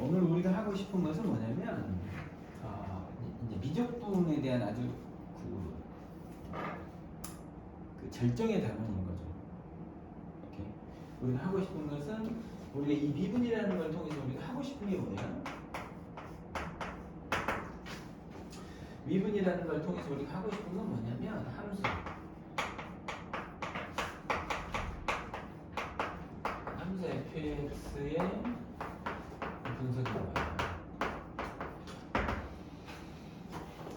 오늘 우리가 하고 싶은 것은 뭐냐면 이제 미적분에 대한 아주 그 절정의 단원인 거죠. 이렇게 우리가 하고 싶은 것은 우리가 이 미분이라는 걸 통해서 우리가 하고 싶은 게 뭐냐? 미분이라는 걸 통해서 우리가 하고 싶은 건 뭐냐면 함수 fx의 분석입니다.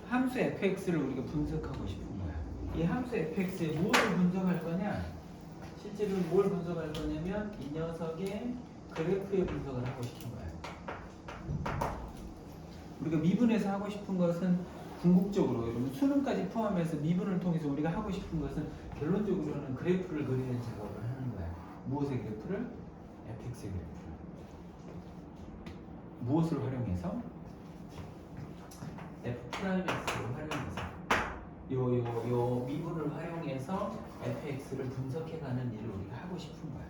함수 fx를 우리가 분석하고 싶은 거야. 이 함수 fx에 무엇을 분석할 거냐? 실제로 뭘 분석할 거냐면 이 녀석의 그래프의 분석을 하고 싶은 거야. 우리가 미분에서 하고 싶은 것은 궁극적으로 여러분 수능까지 포함해서 미분을 통해서 우리가 하고 싶은 것은 결론적으로는 그래프를 그리는 작업을 하는 거야. 무엇의 그래프를? fx의 그래프를. 무엇을 활용해서? f'x를 활용해서 요 미분을 활용해서 fx를 분석해가는 일을 우리가 하고 싶은 거야.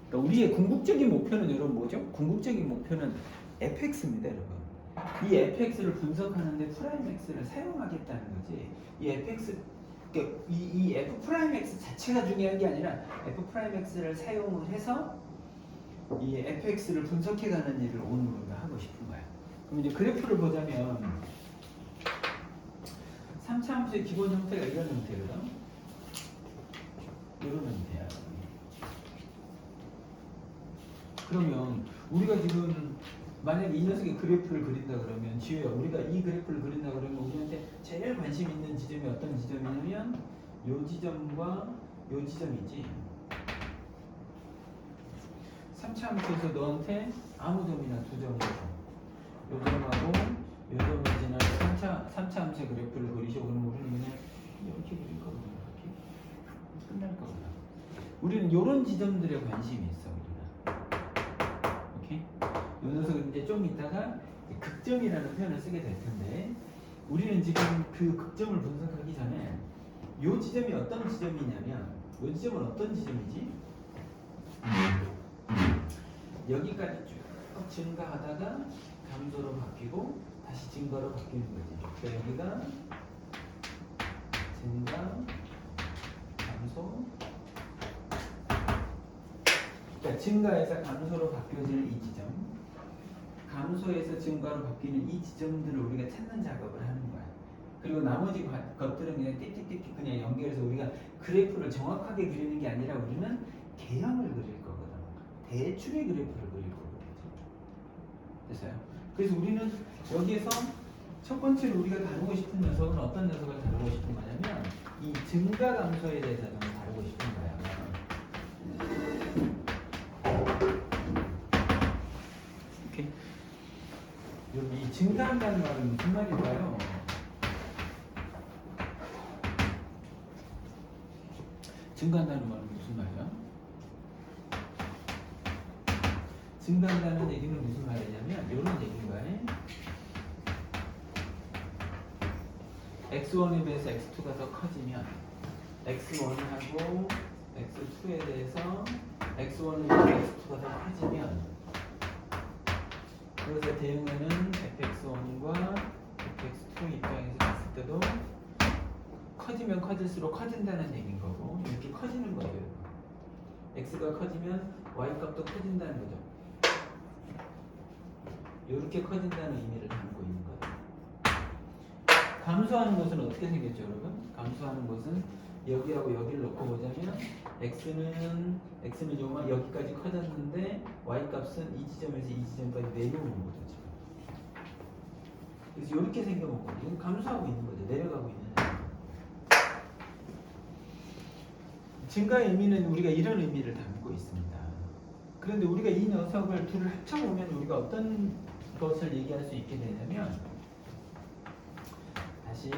그러니까 우리의 궁극적인 목표는 여러분 뭐죠? 궁극적인 목표는 fx입니다, 여러분. 이 fx를 분석하는데 프라임 x를 사용하겠다는 거지. 이 fx, 그러니까 이 f 프라임 x 자체가 중요한 게 아니라 f 프라임 x를 사용을 해서 이 fx를 분석해가는 일을 오늘 우리가 하고 싶은 거야. 그럼 이제 그래프를 보자면 3차 함수의 기본 형태가 이런 형태거든. 이런 형태야. 그러면 우리가 지금 만약에 이 녀석의 그래프를 그린다 그러면 지효야, 우리가 이 그래프를 그린다 그러면 우리한테 제일 관심 있는 지점이 어떤 지점이냐면 요 지점과 요 지점이지. 3차 함수에서 너한테 아무 점이나 두 점을 줘. 요 점하고 요 점을 지나 3차 함수의 그래프를 그리셔. 그러면 우리는 그냥 이렇게 그릴 거거든. 이렇게 끝날 거거든. 우리는 요런 지점들에 관심이 있어. 오케이? 요 녀석은 이제 좀 이따가 극점이라는 표현을 쓰게 될 텐데, 우리는 지금 그 극점을 분석하기 전에 요 지점이 어떤 지점이냐면, 요 지점은 어떤 지점이지? 여기까지 쭉 증가하다가 감소로 바뀌고 다시 증가로 바뀌는 거지. 그러니까 여기가 증가, 감소, 그러니까 증가에서 감소로 바뀌어지는 이 지점, 감소에서 증가로 바뀌는 이 지점들을 우리가 찾는 작업을 하는 거야. 그리고 나머지 것들은 그냥 띡띡띡 그냥 연결해서 우리가 그래프를 정확하게 그리는 게 아니라 우리는 개형을 그릴 거거든. 대충의 그래프를 그릴 거거든. 됐어요? 그래서 우리는 여기에서 첫 번째로 우리가 다루고 싶은 녀석은 어떤 녀석을 다루고 싶은 거냐면 이 증가 감소에 대해서 좀 다루고 싶은 거야. 오케이? 여기 이 증가한다는 말은 무슨 말일까요? 증가한다는 말은 무슨 말이야? 증가한다는 얘기는 무슨 말이냐면 이런 얘기인 거야. x1에 비해서 x2가 더 커지면 x1하고 x2에 대해서 x1에 비해서 x2가 더 커지면, 그래서 대응하는 fx1과 fx2 입장에서 봤을 때도 커지면 커질수록 커진다는 얘기인 거고, 이렇게 커지는 거예요. x가 커지면 y 값도 커진다는 거죠. 이렇게 커진다는 의미를 담고 있는 거예요. 감소하는 것은 어떻게 생겼죠, 여러분? 감소하는 것은 여기하고 여기를 놓고 보자면 x는 여기까지 커졌는데 y 값은 이 지점에서 이 지점까지 내려오는 거죠, 지금. 그래서 이렇게 생겨먹거든요. 이건 감소하고 있는 거죠. 내려가고 있는 거죠. 증가의 의미는 우리가 이런 의미를 담고 있습니다. 그런데 우리가 이 녀석을 둘을 합쳐보면 우리가 어떤 것을 얘기할 수 있게 되냐면, 다시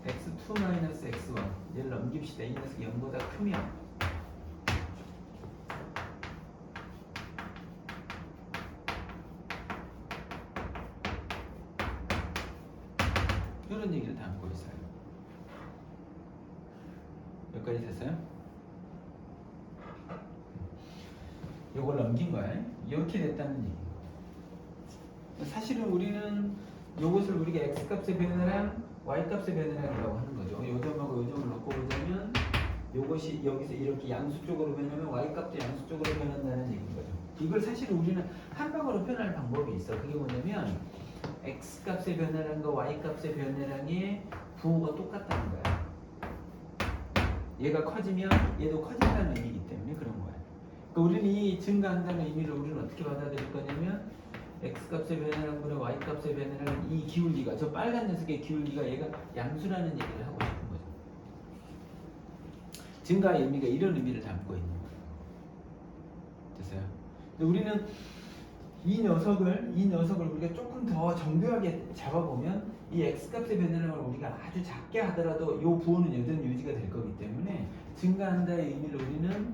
x2-x1 얘를 넘깁시다. 이 녀석이 0보다 크면 이런 얘기를 담고 있어요. 여기까지 됐어요? 요걸 넘긴 거야. 이렇게 됐다는 얘기. 사실은 우리는 이것을 우리가 x값의 변화랑 y값의 변화량이라고 하는 거죠. 요 점하고 요 점을 놓고 보자면 이것이 여기서 이렇게 양수 쪽으로 변하면 y값도 양수 쪽으로 변한다는 얘기인 거죠. 이걸 사실 우리는 한 방으로 표현할 방법이 있어. 그게 뭐냐면 x값의 변화량과 y값의 변화량의 부호가 똑같다는 거야. 얘가 커지면 얘도 커진다는 의미이기 때문에 그런 거야. 그러니까 우리는 이 증가한다는 의미를 우리는 어떻게 받아들일 거냐면 x값의 변화량분의 y값의 변화량 이 기울기가 저 빨간 녀석의 기울기가 얘가 양수라는 얘기를 하고 싶은 거죠. 증가의 의미가 이런 의미를 담고 있는 거예요. 됐어요? 근데 우리는 이 녀석을 우리가 조금 더 정교하게 잡아보면 이 x값의 변화량을 우리가 아주 작게 하더라도 이 부호는 여전히 유지가 될 거기 때문에 증가한다의 의미를 우리는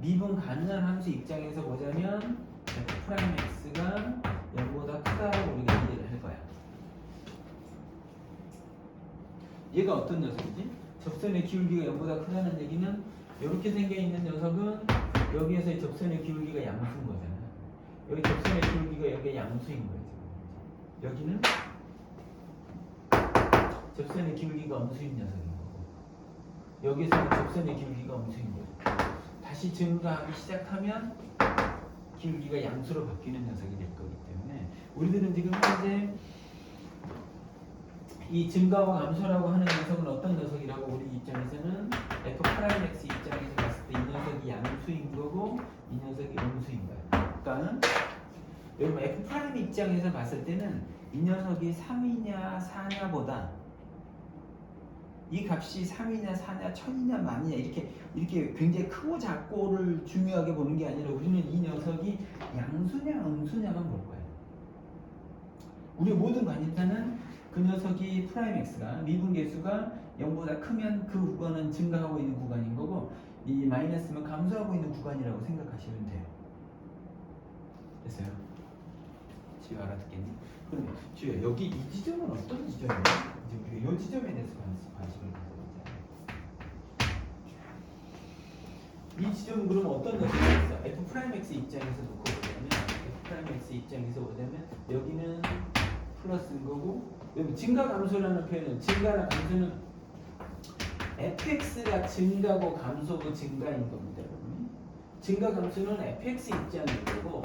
미분 가능한 함수 입장에서 보자면 f'x가 0보다 크다라고 우리가 이해를 할 거야. 얘가 어떤 녀석이지? 접선의 기울기가 0보다 크다는 얘기는 이렇게 생겨있는 녀석은 여기에서의 접선의 기울기가 양수인 거잖아. 여기 접선의 기울기가 여기 양수인 거예요. 여기는 접선의 기울기가 음수인 녀석인 거고 여기서는 접선의 기울기가 음수인 거예요. 다시 증가하기 시작하면 기울기가 양수로 바뀌는 녀석이 될 거기 때문에 우리들은 지금 현재 이 증가와 감소라고 하는 녀석은 어떤 녀석이라고 우리 입장에서는 f'x 입장에서 봤을 때 이 녀석이 양수인 거고 이 녀석이 음수인 거예요. 그러니까 여러분 f' 입장에서 봤을 때는 이 녀석이 3이냐 4냐보다 이 값이 3이냐 4냐 1000이냐 만이냐 이렇게 굉장히 크고 작고를 중요하게 보는 게 아니라 우리는 이 녀석이 양수냐 음수냐만 볼 거예요. 우리 모든 관심사는 그 녀석이 프라임 x가 미분계수가 0보다 크면 그 구간은 증가하고 있는 구간인 거고 이 마이너스면 감소하고 있는 구간이라고 생각하시면 돼요. 됐어요? 지효 알아듣겠니? 그러면 지효 여기 이 지점은 어떤 지점이야? 이제 우리가 이 지점에 대해서 관심을 가져보자. 이 지점은 그러면 어떤 녀석이겠어? f'x 입장에서 놓고 보자면 f'x 입장에서 보자면 여기는 플러스인 거고 여기 증가 감소라는 표현은 증가나 감소는 fx가 증가고 감소고 증가인 겁니다. 여러분. 증가 감소는 fx 입장인 거고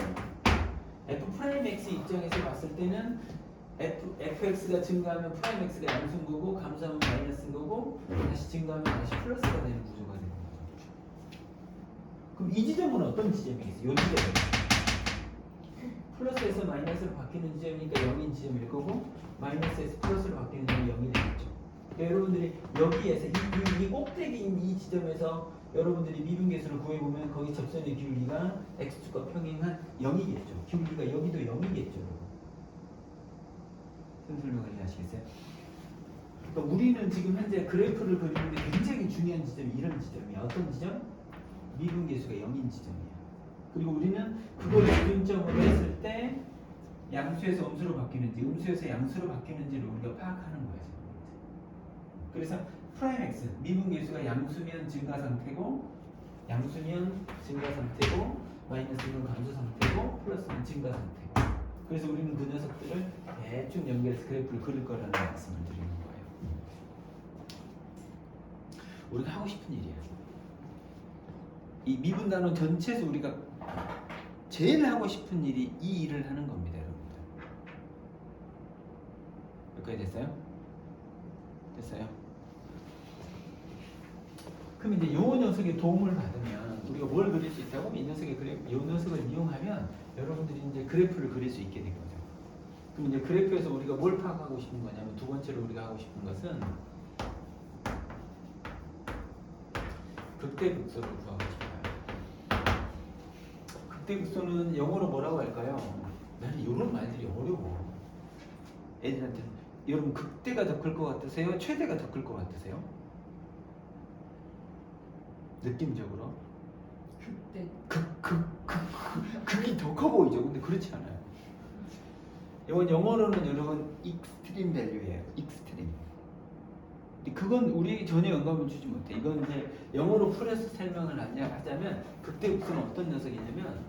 f'x 입장에서 봤을 때는 fx가 증가하면 프라임 x가 양수인 거고 감소하면 마이너스인 거고 다시 증가하면 다시 플러스가 되는 구조가 되는 거죠. 그럼 이 지점은 어떤 지점이겠어요? 이 지점은 플러스에서 마이너스로 바뀌는 지점이니까 0인 지점일 거고 마이너스에서 플러스로 바뀌는 지점이 0이 되겠죠. 그러니까 여러분들이 여기에서 이 꼭대기인 이 지점에서 여러분들이 미분계수를 구해보면 거기 접선의 기울기가 x축과 평행한 0이겠죠. 기울기가 여기도 0이겠죠. 설명을 이해하시겠어요? 그러니까 우리는 지금 현재 그래프를 그리는데 굉장히 중요한 지점이 이런 지점이야. 어떤 지점? 미분계수가 0인 지점이야. 그리고 우리는 그걸 기준점으로 했을 때 양수에서 음수로 바뀌는지 음수에서 양수로 바뀌는지를 우리가 파악하는 거예요. 그래서 프라임 x 미분계수가 양수면 증가 상태고 양수면 증가 상태고 마이너스면 감소 상태고 플러스면 증가 상태고 그래서 우리는 그 녀석들을 대충 연결해서 그래프를 그릴 거라는 말씀을 드리는 거예요. 우리가 하고 싶은 일이에요. 이 미분 단원 전체에서 우리가 제일 하고 싶은 일이 이 일을 하는 겁니다, 여러분들. 여기까지 됐어요? 됐어요? 그럼 이제 요 녀석의 도움을 받으면 우리가 뭘 그릴 수 있다고? 이 녀석의 요 녀석을 이용하면 여러분들이 이제 그래프를 그릴 수 있게 된 거죠. 그럼 이제 그래프에서 우리가 뭘 파악하고 싶은 거냐면 두 번째로 우리가 하고 싶은 것은 극대극소를 구하고 싶어요. 극대극소는 영어로 뭐라고 할까요? 나는 이런 말들이 어려워. 애들한테는 여러분 극대가 더 클 것 같으세요? 최대가 더 클 것 같으세요? 느낌적으로 극이 더 커 보이죠. 근데 그렇지 않아요. 이건 영어로는 여러분 익스트림 밸류예요. 익스트림. 근데 그건 우리에게 전혀 영감을 주지 못해. 이건 이제 영어로 풀어서 설명을 하자면 극대극소는 어떤 녀석이냐면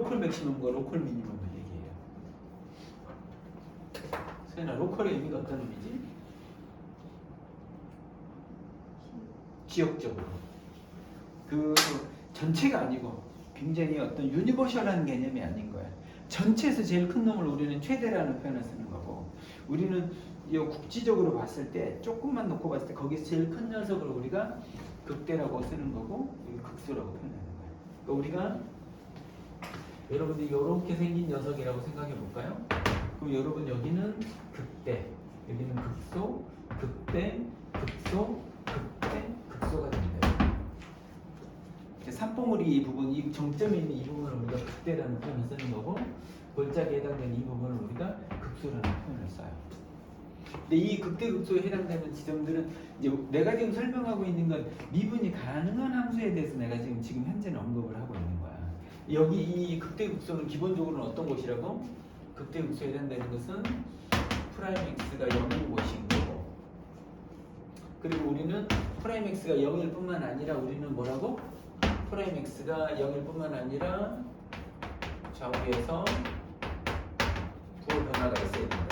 로컬 맥시멈과 로컬 미니멈을 얘기해요. 소연아, 로컬의 의미가 어떤 의미지? 지역적으로. 그 전체가 아니고 굉장히 어떤 유니버셜한 개념이 아닌 거야. 전체에서 제일 큰 놈을 우리는 최대라는 표현을 쓰는 거고, 우리는 이 국지적으로 봤을 때 조금만 놓고 봤을 때 거기서 제일 큰 녀석을 우리가 극대라고 쓰는 거고, 여기 극소라고 표현하는 거야. 그러니까 우리가 여러분들이 이렇게 생긴 녀석이라고 생각해 볼까요? 그럼 여러분 여기는 극대, 여기는 극소, 극대, 극소, 극대, 극소가 됩니다. 산봉우리 이 부분, 이 정점에 있는 이 부분을 우리가 극대라는 표현을 쓰는 거고, 골짜기에 해당되는 이 부분을 우리가 극소라는 표현을 써요. 근데 이 극대 극소에 해당되는 지점들은 이제 내가 지금 설명하고 있는 건 미분이 가능한 함수에 대해서 내가 지금 현재는 언급을 하고 있는 거야. 여기 이 극대 극소는 기본적으로는 어떤 것이라고? 극대 극소에 해당되는 것은 프라임 x가 0인 것인 거고, 그리고 우리는 프라임 x가 0일 뿐만 아니라 우리는 뭐라고? 프라임 x가 0일 뿐만 아니라 좌우에서 부호 변화가 있어야 된다.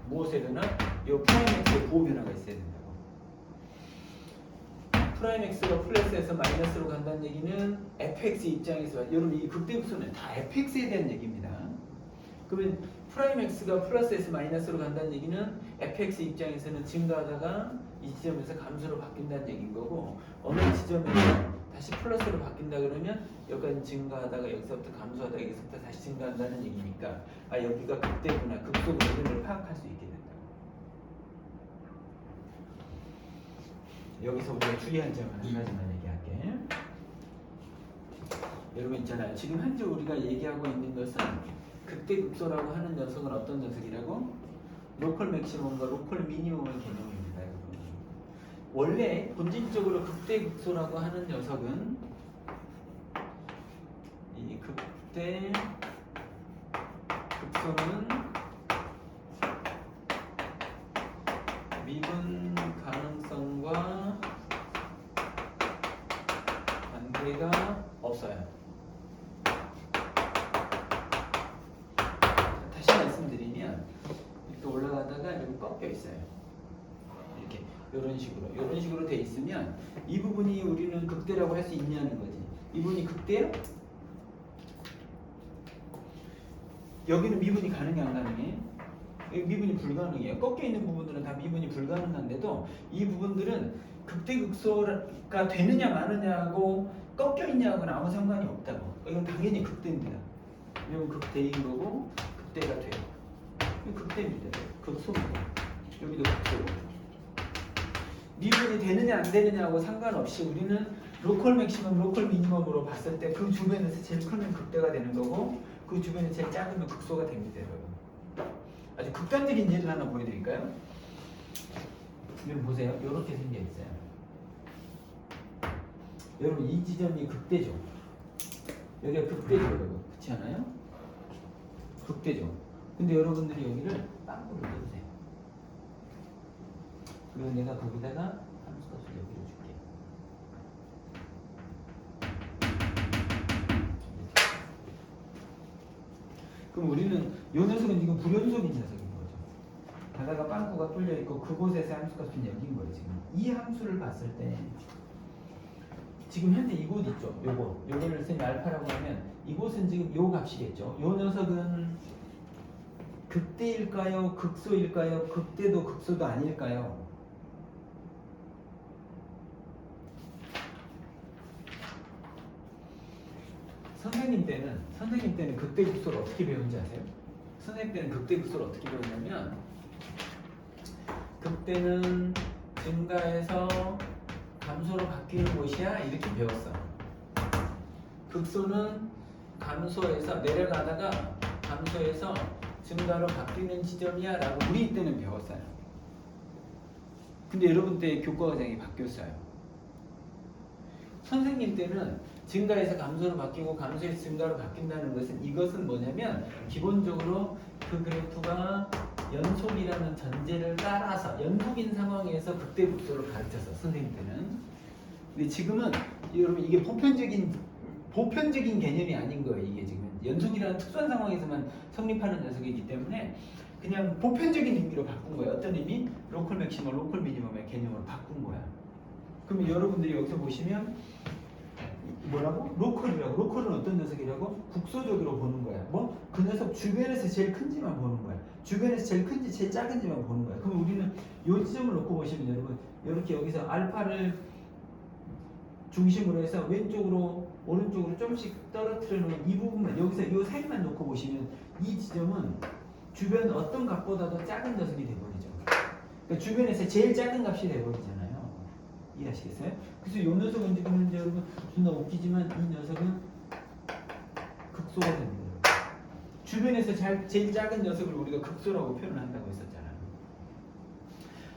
무엇의 변화? 이 프라임 x의 부호 변화가 있어야 된다고. 프라임 x가 플러스에서 마이너스로 간다는 얘기는 fx 입장에서, 여러분 이 극대극소는 다 fx에 대한 얘기입니다. 그러면 프라임 x가 플러스에서 마이너스로 간다는 얘기는 fx 입장에서는 증가하다가 이 지점에서 감소로 바뀐다는 얘기인 거고, 어느 지점에서 다시 플러스로 바뀐다 그러면 여기까지 증가하다가 여기서부터 감소하다가 여기서부터 다시 증가한다는 얘기니까, 아 여기가 극대구나, 극소 그림을 파악할 수 있게 된다. 여기서 우리가 주의할 점은 한 가지만 얘기할게. 여러분 있잖아요, 지금 현재 우리가 얘기하고 있는 것은 극대극소라고 하는 녀석은 어떤 녀석이라고? 로컬 맥시멈과 로컬 미니멈의 개념입니다. 여러분. 원래 본질적으로 극대극소라고 하는 녀석은 이 극대극소는 미분 가능성과 관계가 없어요. 다시 말씀드리면 이렇게 올라가다가 이렇게 꺾여 있어요. 이렇게 이런 식으로 돼 있으면 이 부분이 우리는 극대라고 할 수 있냐는 거지. 이 부분이 극대야? 여기는 미분이 가능해 안 가능해? 미분이 불가능해요. 꺾여 있는 부분들은 다 미분이 불가능한데도 이 부분들은 극대극소가 되느냐 마느냐하고 꺾여 있냐하고는 아무 상관이 없다고. 이건 당연히 극대입니다. 이건 극대인 거고 극대가 돼요. 이건 극대입니다. 극소입니다. 여기도 극소고. 미분이 되느냐 안 되느냐하고 상관없이 우리는 로컬 맥시멈, 로컬 미니멈으로 봤을 때 그 주변에서 제일 크면 극대가 되는 거고, 그 주변에 제일 작으면 극소가 됩니다. 여러분. 아주 극단적인 예를 하나 보여드릴까요? 여러분 보세요. 이렇게 생겨 있어요. 여러분 이 지점이 극대죠. 여기가 극대죠, 여러분. 그렇지 않아요? 극대죠. 근데 여러분들이 여기를 빵꾸를 뜯으세요. 그리고 내가 거기다가 함수값을 여기로 줄게. 그럼 우리는 이 녀석은 지금 불연속인 녀석인 거죠. 바다가 빵꾸가 뚫려 있고 그곳에서 함수값은 여기인 거예요. 지금 이 함수를 봤을 때 지금 현재 이곳 있죠. 요거를 쌤이 알파라고 하면 이곳은 지금 요 값이겠죠. 요 녀석은 극대일까요? 극소일까요? 극대도 극소도 아닐까요? 선생님 때는 극대극소를 어떻게 배운지 아세요? 선생님 때는 극대극소를 어떻게 배웠냐면, 극대는 증가해서 감소로 바뀌는 곳이야 이렇게 배웠어. 극소는 감소해서 내려가다가 감소해서 증가로 바뀌는 지점이야 라고 우리 때는 배웠어요. 근데 여러분 때 교과과정이 바뀌었어요. 선생님 때는 증가해서 감소로 바뀌고 감소해서 증가로 바뀐다는 것은, 이것은 뭐냐면 기본적으로 그 그래프가 연속이라는 전제를 따라서 연속인 상황에서 극대극소를 가르쳤어, 선생님 때는. 근데 지금은 여러분 이게 보편적인 보편적인 개념이 아닌 거예요. 이게 지금 연속이라는 특수한 상황에서만 성립하는 녀석이기 때문에 그냥 보편적인 의미로 바꾼 거예요. 어떤 의미? 로컬 맥시멈, 로컬 미니멈의 개념으로 바꾼 거야. 그러면 여러분들이 여기서 보시면 뭐라고? 로컬이라고. 로컬은 어떤 녀석이라고? 국소적으로 보는 거야. 뭐? 그 녀석 주변에서 제일 큰지만 보는 거야. 주변에서 제일 큰지 제일 작은지만 보는 거야. 그럼 우리는 이 지점을 놓고 보시면 여러분 이렇게 여기서 알파를 중심으로 해서 왼쪽으로 오른쪽으로 조금씩 떨어뜨려 놓은 이 부분만 여기서 이 사이만 놓고 보시면 이 지점은 주변 어떤 값보다도 작은 녀석이 돼버리죠. 그러니까 주변에서 제일 작은 값이 돼버리잖아요. 이해하시겠어요? 그래서 이 녀석은 지금 현재 여러분 존나 웃기지만 이 녀석은 극소가 됩니다. 주변에서 제일 작은 녀석을 우리가 극소라고 표현을 한다고 했었잖아요.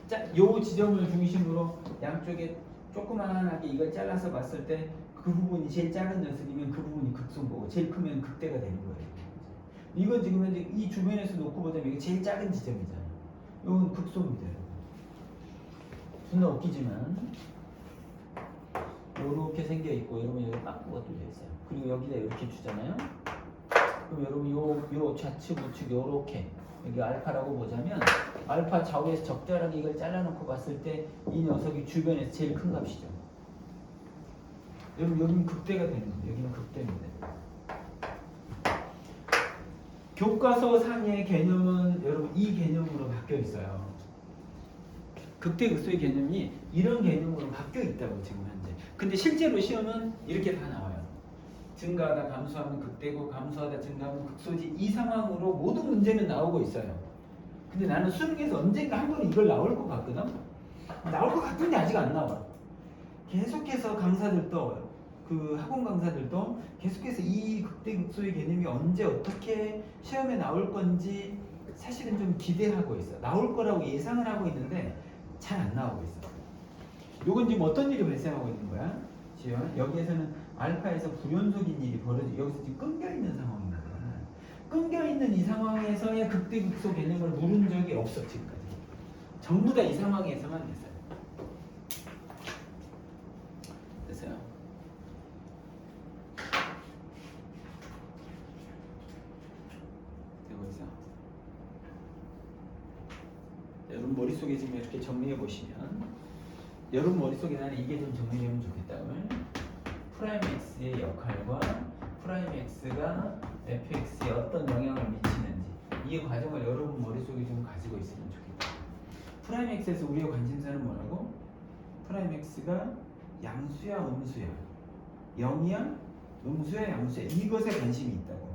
자, 이 지점을 중심으로 양쪽에 조그만하게 이걸 잘라서 봤을 때 그 부분이 제일 작은 녀석이면 그 부분이 극소인 거고 제일 크면 극대가 되는 거예요. 이건 지금 현재 이 주변에서 놓고 보자면 이게 제일 작은 지점이잖아요. 이건 극소입니다. 존나 웃기지만 이렇게 생겨 있고 여러분 여기 빵꾸가 뚫려 있어요. 그리고 여기다 이렇게 주잖아요. 그럼 여러분 요 좌측 우측 요렇게 여기 알파라고 보자면 알파 좌우에서 적절하게 이걸 잘라놓고 봤을 때 이 녀석이 주변에서 제일 큰 값이죠. 여러분 여기는 극대가 되는 거예요. 여기는 극대입니다. 교과서 상의 개념은 여러분 이 개념으로 바뀌어 있어요. 극대 극소의 개념이 이런 개념으로 바뀌어 있다고 지금 현재. 근데 실제로 시험은 이렇게 다 나와요. 증가하다 감소하면 극대고 감소하다 증가하면 극소지. 이 상황으로 모든 문제는 나오고 있어요. 근데 나는 수능에서 언젠가 한 번은 이걸 나올 것 같거든. 나올 것 같은데 아직 안 나와. 계속해서 강사들도 그 학원 강사들도 계속해서 이 극대 극소의 개념이 언제 어떻게 시험에 나올 건지 사실은 좀 기대하고 있어. 나올 거라고 예상을 하고 있는데 잘 안 나오고 있어. 요건 지금 어떤 일이 발생하고 있는 거야? 지금 여기에서는 알파에서 불연속인 일이 벌어지고 여기서 지금 끊겨 있는 상황인 거야. 끊겨 있는 이 상황에서의 극대 극소 개념을 물은 적이 없어 지금까지. 전부 다 이 상황에서만 됐어요. 됐어요. 되고 있어. 여러분 머릿속에 지금 이렇게 정리해 보시면 여러분 머릿속에 나는 이게 좀 정리되면 좋겠다. 프라임 x의 역할과 프라임 x가 fx에 어떤 영향을 미치는지 이 과정을 여러분 머릿속에 좀 가지고 있으면 좋겠다. 프라임 x에서 우리의 관심사는 뭐라고? 프라임 x가 양수야 음수야 0이야? 음수야 양수야 이것에 관심이 있다고.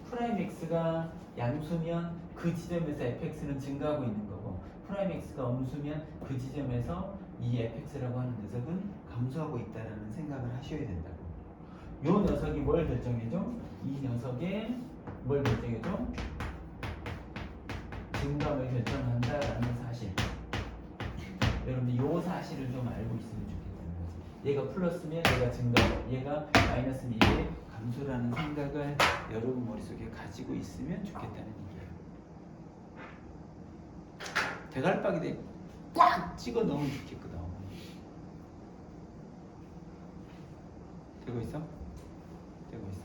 프라임 x가 양수면 그 지점에서 fx는 증가하고 있는 거고 프라임 x가 음수면 그 지점에서 이 fx라고 하는 녀석은 감소하고 있다는 생각을 하셔야 된다고. 요 녀석이 뭘 결정해줘? 이 녀석의 뭘 결정해줘? 증감을 결정한다라는 사실. 여러분들 요 사실을 좀 알고 있으면 좋겠다는 거지. 얘가 플러스면 얘가 증가, 얘가 마이너스면 이게 감소라는 생각을 여러분 머릿속에 가지고 있으면 좋겠다는 얘기예요. 대갈박이에 꽉 찍어 넣으면 좋겠거든. 되고 있어? 되고 있어?